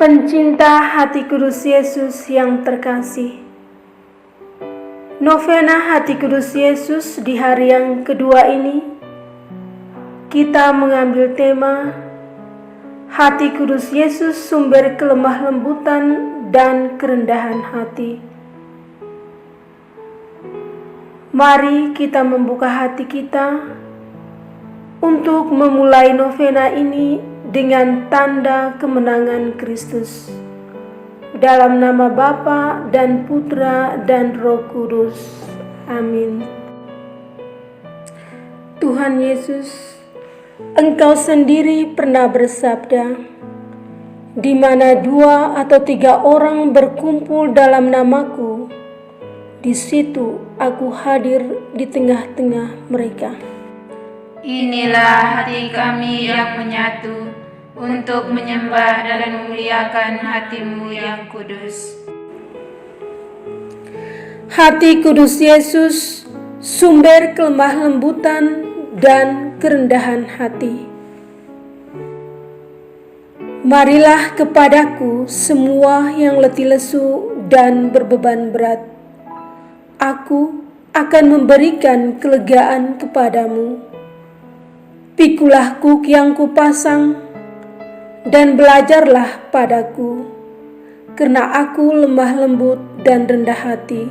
Pencinta hati kudus Yesus yang terkasih, novena hati kudus Yesus di hari yang kedua ini, kita mengambil tema Hati kudus Yesus, sumber kelemah lembutan dan kerendahan hati. Mari kita membuka hati kita untuk memulai novena ini dengan tanda kemenangan Kristus. Dalam nama Bapa dan Putra dan Roh Kudus. Amin. Tuhan Yesus, Engkau sendiri pernah bersabda, di mana 2 atau 3 orang berkumpul dalam namaku, di situ aku hadir di tengah-tengah mereka. Inilah hati kami yang menyatu untuk menyembah dan memuliakan hati-Mu yang kudus. Hati kudus Yesus, sumber kelemah lembutan dan kerendahan hati. Marilah kepadaku semua yang letih lesu dan berbeban berat. Aku akan memberikan kelegaan kepadamu. Pikulah kuk yang kupasang dan belajarlah padaku, karena aku lemah lembut dan rendah hati,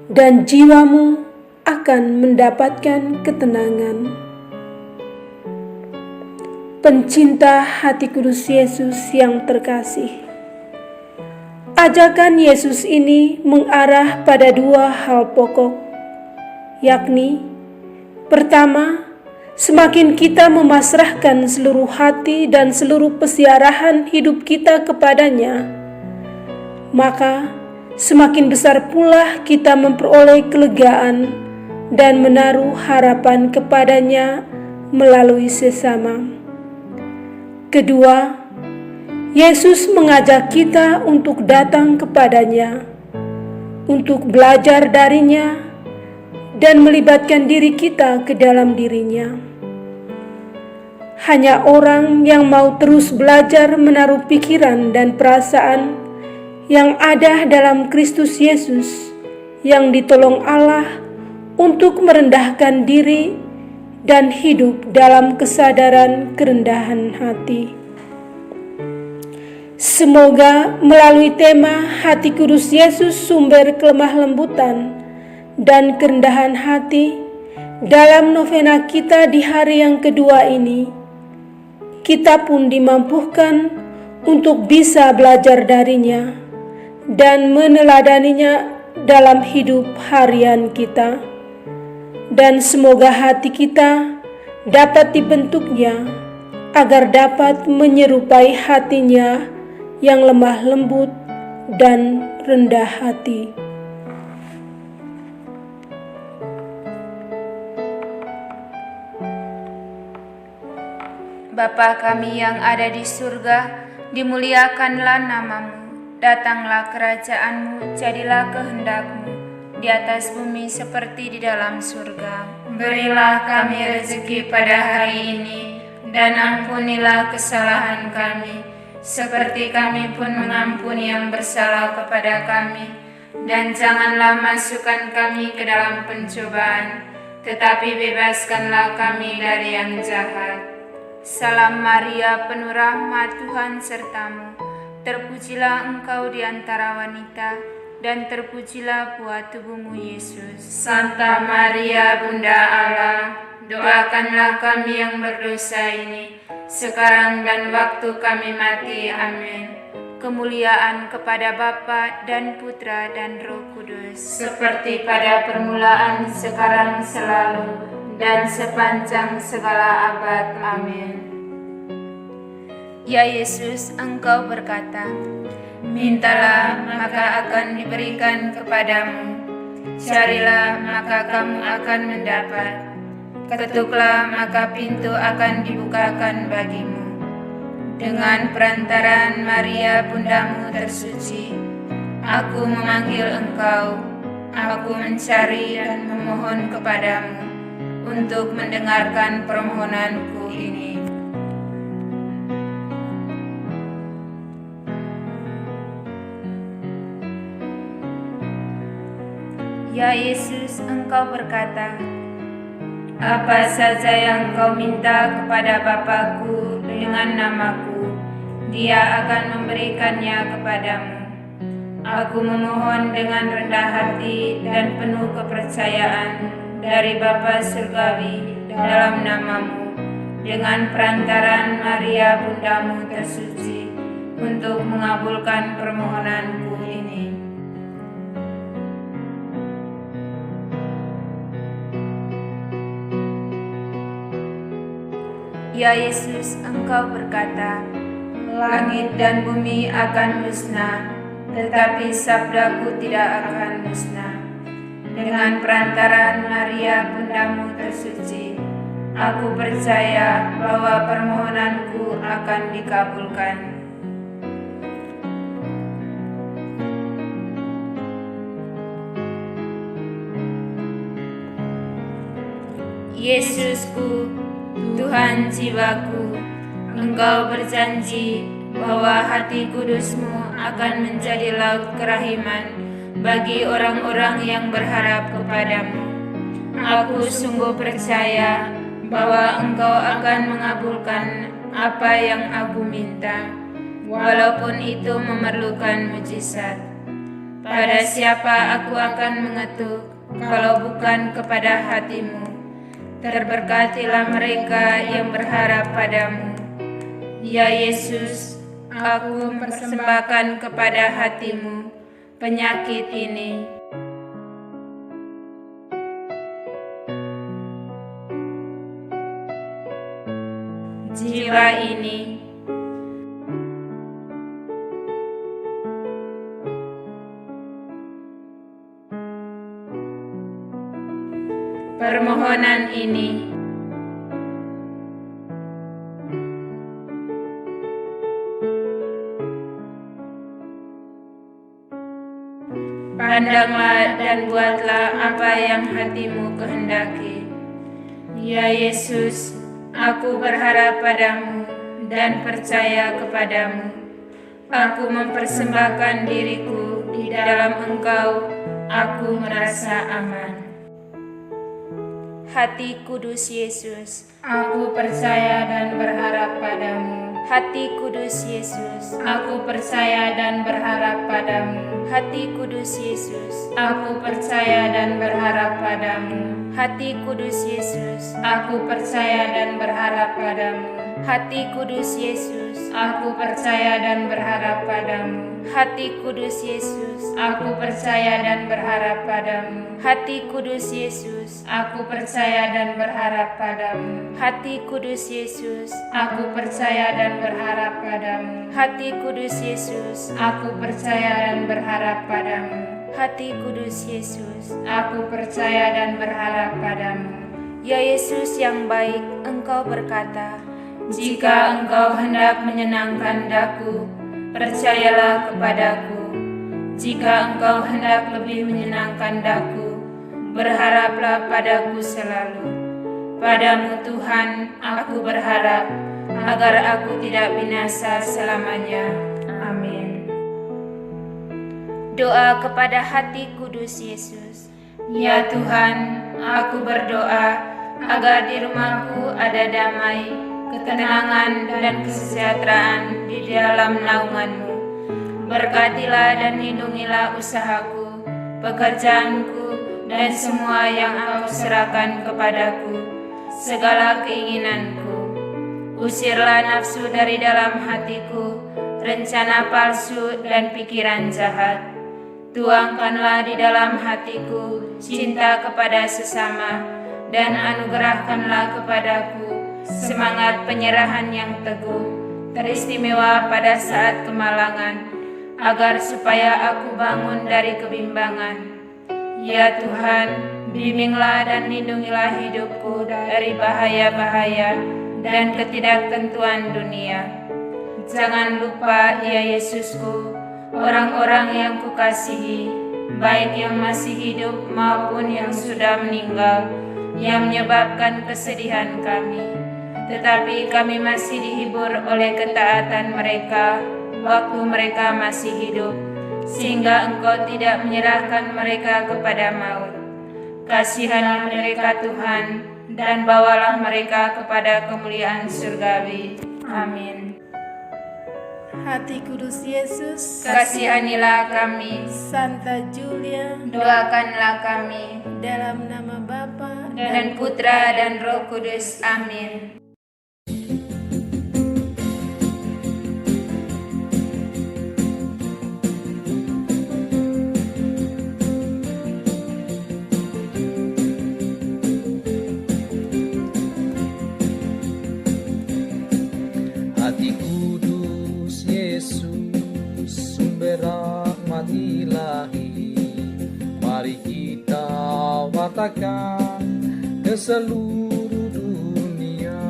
dan jiwamu akan mendapatkan ketenangan. Pencinta hati kudus Yesus yang terkasih, ajakan Yesus ini mengarah pada 2 hal pokok, yakni pertama, semakin kita memasrahkan seluruh hati dan seluruh pesiarahan hidup kita kepadanya, maka semakin besar pula kita memperoleh kelegaan dan menaruh harapan kepadanya melalui sesama. Kedua, Yesus mengajak kita untuk datang kepadanya, untuk belajar darinya, dan melibatkan diri kita ke dalam dirinya. Hanya orang yang mau terus belajar menaruh pikiran dan perasaan yang ada dalam Kristus Yesus, yang ditolong Allah untuk merendahkan diri dan hidup dalam kesadaran kerendahan hati. Semoga melalui tema Hati kudus Yesus, sumber kelemah lembutan dan kerendahan hati, dalam novena kita di hari yang kedua ini, kita pun dimampukan untuk bisa belajar darinya dan meneladaninya dalam hidup harian kita. Dan semoga hati kita dapat dibentuknya agar dapat menyerupai hatinya yang lemah lembut dan rendah hati. Bapa kami yang ada di surga, dimuliakanlah nama-Mu, datanglah kerajaan-Mu, jadilah kehendak-Mu, di atas bumi seperti di dalam surga. Berilah kami rezeki pada hari ini, dan ampunilah kesalahan kami, seperti kami pun mengampuni yang bersalah kepada kami. Dan janganlah masukkan kami ke dalam pencobaan, tetapi bebaskanlah kami dari yang jahat. Salam Maria, penuh rahmat, Tuhan sertamu. Terpujilah engkau di antara wanita, dan terpujilah buah tubuhmu Yesus. Santa Maria, Bunda Allah, doakanlah kami yang berdosa ini, sekarang dan waktu kami mati. Amin. Kemuliaan kepada Bapa dan Putra dan Roh Kudus, seperti pada permulaan, sekarang, selalu, dan sepanjang segala abad. Amin. Ya Yesus, Engkau berkata, mintalah maka akan diberikan kepadamu, carilah maka kamu akan mendapat, ketuklah maka pintu akan dibukakan bagimu. Dengan perantaraan Maria Bundamu tersuci, aku memanggil Engkau, aku mencari dan memohon kepadamu untuk mendengarkan permohonanku ini. Ya Yesus, Engkau berkata, apa saja yang Kau minta kepada Bapa-Ku dengan namaku, Dia akan memberikannya kepadamu. Aku memohon dengan rendah hati dan penuh kepercayaan dari Bapa Surgawi dalam namamu, dengan perantaran Maria Bundamu tersuci, untuk mengabulkan permohonanku ini. Ya Yesus, Engkau berkata, langit dan bumi akan musnah, tetapi sabdaku tidak akan musnah. Dengan perantaran Maria Bundamu tersuci, aku percaya bahwa permohonanku akan dikabulkan. Yesusku, Tuhan jiwaku, Engkau berjanji bahwa hati kudus-Mu akan menjadi laut kerahiman bagi orang-orang yang berharap kepadamu. Aku sungguh percaya bahwa Engkau akan mengabulkan apa yang aku minta, walaupun itu memerlukan mujizat. Pada siapa aku akan mengetuk kalau bukan kepada hati-Mu? Terberkatilah mereka yang berharap padamu. Ya Yesus, aku mempersembahkan kepada hati-Mu penyakit ini. Jiwa ini. Permohonan ini. Pandanglah dan buatlah apa yang hati-Mu kehendaki. Ya Yesus, aku berharap padamu dan percaya kepadamu. Aku mempersembahkan diriku di dalam Engkau, aku merasa aman. Hati kudus Yesus, aku percaya dan berharap padamu. Hati kudus Yesus, aku percaya dan berharap padamu. Hati kudus Yesus, aku percaya dan berharap padamu. Hati kudus Yesus, aku percaya dan berharap padamu. Hati kudus Yesus, aku percaya dan berharap padamu. Hati kudus Yesus, aku percaya dan berharap padamu. Hati kudus Yesus, aku percaya dan berharap padamu. Hati kudus Yesus, aku percaya dan berharap padamu. Hati kudus Yesus, aku percaya dan berharap padamu. Hati kudus Yesus, aku percaya dan berharap padamu. Ya Yesus yang baik, Engkau berkata, jika Engkau hendak menyenangkan daku, percayalah kepadaku. Jika Engkau hendak lebih menyenangkan daku, berharaplah padaku selalu. Padamu Tuhan, aku berharap, agar aku tidak binasa selamanya. Amin. Doa kepada hati kudus Yesus. Ya Tuhan, aku berdoa agar di rumahku ada damai, ketenangan dan kesejahteraan di dalam naungan-Mu. Berkatilah dan lindungilah usahaku, pekerjaanku, dan semua yang aku serahkan kepadaku, segala keinginanku. Usirlah nafsu dari dalam hatiku, rencana palsu dan pikiran jahat. Tuangkanlah di dalam hatiku cinta kepada sesama, dan anugerahkanlah kepadaku semangat penyerahan yang teguh, teristimewa pada saat kemalangan, agar supaya aku bangun dari kebimbangan. Ya Tuhan, bimbinglah dan lindungilah hidupku dari bahaya-bahaya dan ketidaktentuan dunia. Jangan lupa, ya Yesusku, orang-orang yang kukasihi, baik yang masih hidup maupun yang sudah meninggal, yang menyebabkan kesedihan kami. Tetapi kami masih dihibur oleh ketaatan mereka waktu mereka masih hidup, sehingga Engkau tidak menyerahkan mereka kepada maut. Kasihanilah mereka Tuhan, dan bawalah mereka kepada kemuliaan surgawi. Amin. Hati Kudus Yesus, Kasihanilah kami, Santa Julia, doakanlah kami, dalam nama Bapa dan Putra dan Roh Kudus. Amin. Hati kudus Yesus, sumber rahmat ilahi, mari kita wartakan ke seluruh dunia.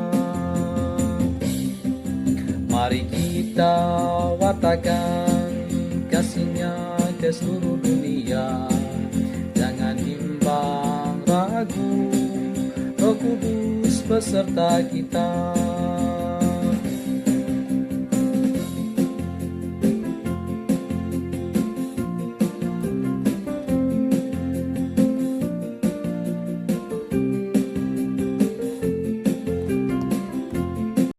Mari kita wartakan kasih-Nya ke seluruh dunia. Jangan bimbang ragu, Roh Kudus beserta kita.